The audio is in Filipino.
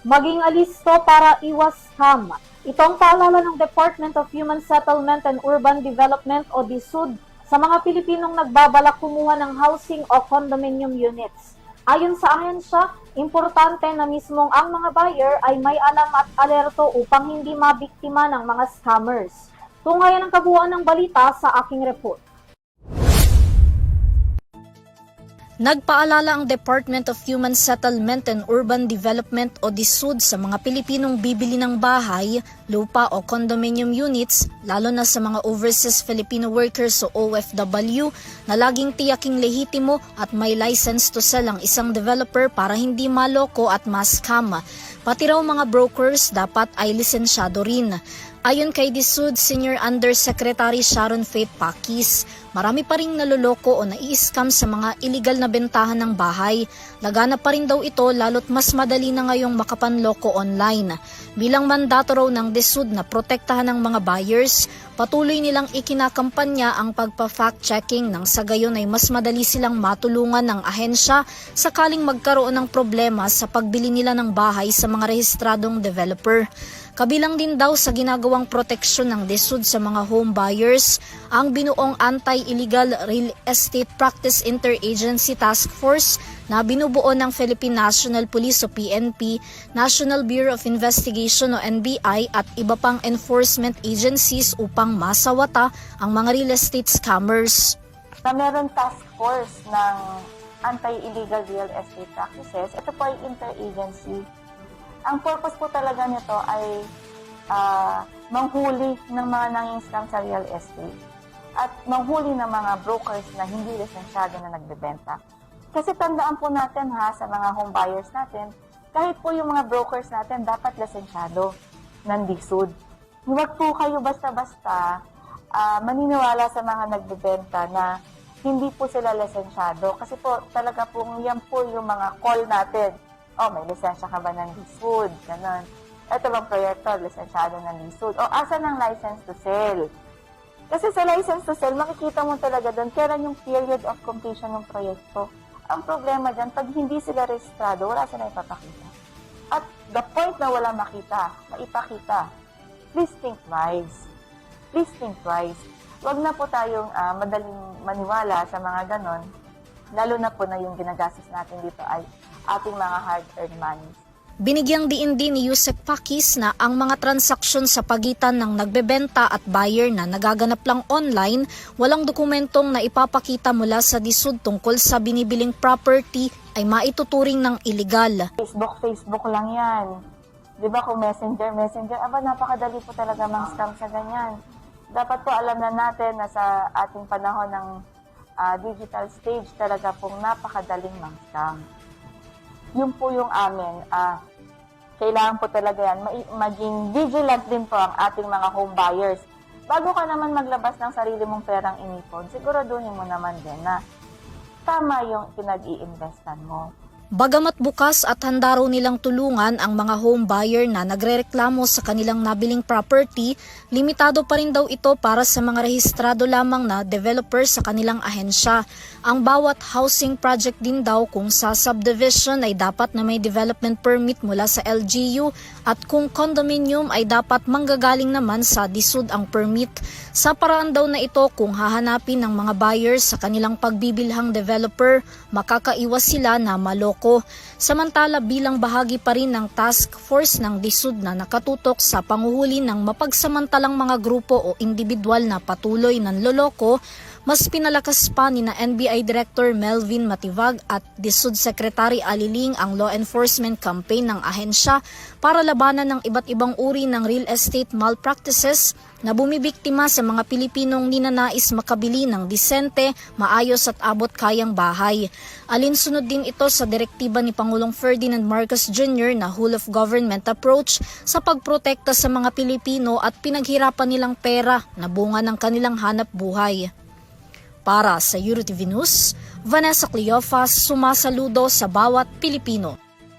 Maging alisto para iwas scam. Ito ang paalala ng Department of Human Settlement and Urban Development o DSUD sa mga Pilipinong nagbabalak kumuha ng housing o condominium units. Ayon sa ahensya, importante na mismong ang mga buyer ay may alam at alerto upang hindi mabiktima ng mga scammers. Tungayan ang kabuuan ng balita sa aking report. Nagpaalala ang Department of Human Settlement and Urban Development o DSUD sa mga Pilipinong bibili ng bahay, lupa o condominium units, lalo na sa mga overseas Filipino workers o OFW na laging tiyaking lehitimo at may license to sell ang isang developer para hindi maloko at ma-scam. Pati raw mga brokers dapat ay lisensyado rin. Ayon kay DSUD Senior Undersecretary Sharon Faith Pakis, marami pa ring naloloko o nai-scam sa mga illegal na bentahan ng bahay. Lagana pa rin daw ito lalo't mas madali na ngayong makapanloko online. Bilang mandato raw ng DSUD na protektahan ng mga buyers, patuloy nilang ikinakampanya ang pagpa-fact-checking nang sa gayon ay mas madali silang matulungan ng ahensya sakaling magkaroon ng problema sa pagbili nila ng bahay sa mga rehistradong developer. Kabilang din daw sa ginagawang proteksyon ng DSUD sa mga home buyers ang binuong Anti-Illegal Real Estate Practice Interagency Task Force na binubuo ng Philippine National Police o PNP, National Bureau of Investigation o NBI at iba pang enforcement agencies upang masawata ang mga real estate scammers. Meron task force ng Anti-Illegal Real Estate Practices. Ito po ay interagency. Ang purpose po talaga nito ay manghuli ng mga nanging-scam sa real estate at manghuli ng mga brokers na hindi lisensyado na nagbebenta. Kasi tandaan po natin sa mga home buyers natin, kahit po yung mga brokers natin dapat lisensyado ng DSUD. Huwag po kayo basta-basta maniniwala sa mga nagbebenta na hindi po sila lisensyado. Kasi po talaga po yan po yung mga call natin. Oh, may lisensya ka ba ng DSUD? Ganon. Ito bang proyekto, lisensyado ng DSUD? O, asan ang license to sell? Kasi sa license to sell, makikita mo talaga doon kailan yung period of completion ng proyekto. Ang problema dyan, pag hindi sila rehistrado, wala sila ipapakita. At the point na wala maipakita, please think twice. Please think twice. Huwag na po tayong madaling maniwala sa mga ganon, lalo na po na yung ginagastos natin dito ay ating mga hard-earned money. Binigyang diin din ni Yusek Pakis na ang mga transaksyon sa pagitan ng nagbebenta at buyer na nagaganap lang online, walang dokumentong na ipapakita mula sa DSUD tungkol sa binibiling property ay maituturing ng illegal. Facebook lang yan. Di ba kung messenger, napakadali po talaga mang-scam sa ganyan. Dapat po alam na natin na sa ating panahon ng digital stage talaga pong napakadaling mang-scam. Yun po yung amin. Kailangan po talaga yan. Maging vigilant din po ang ating mga home buyers. Bago ka naman maglabas ng sarili mong perang inipon, siguraduhin mo naman din na tama yung pinag-i-investan mo. Bagamat bukas at handa raw nilang tulungan ang mga home buyer na nagrereklamo sa kanilang nabiling property, limitado pa rin daw ito para sa mga rehistrado lamang na developer sa kanilang ahensya. Ang bawat housing project din daw kung sa subdivision ay dapat na may development permit mula sa LGU at kung condominium ay dapat manggagaling naman sa DSUD ang permit. Sa paraan daw na ito kung hahanapin ng mga buyers sa kanilang pagbibilhang developer, makakaiwas sila na maloko. Samantala bilang bahagi pa rin ng task force ng DSUD na nakatutok sa panguhuli ng mapagsamantalang mga grupo o individual na patuloy ng loloko, mas pinalakas pa ni na NBI Director Melvin Matibag at DSUD Secretary Aliling ang law enforcement campaign ng ahensya para labanan ng iba't ibang uri ng real estate malpractices na bumibiktima sa mga Pilipinong ninanais makabili ng disente, maayos at abot kayang bahay. Alinsunod din ito sa direktiba ni Pangulong Ferdinand Marcos Jr. na whole of government approach sa pagprotekta sa mga Pilipino at pinaghirapan nilang pera na bunga ng kanilang hanap buhay. Para sa EuroTV News, Vanessa Cleofas sumasaludo sa bawat Pilipino.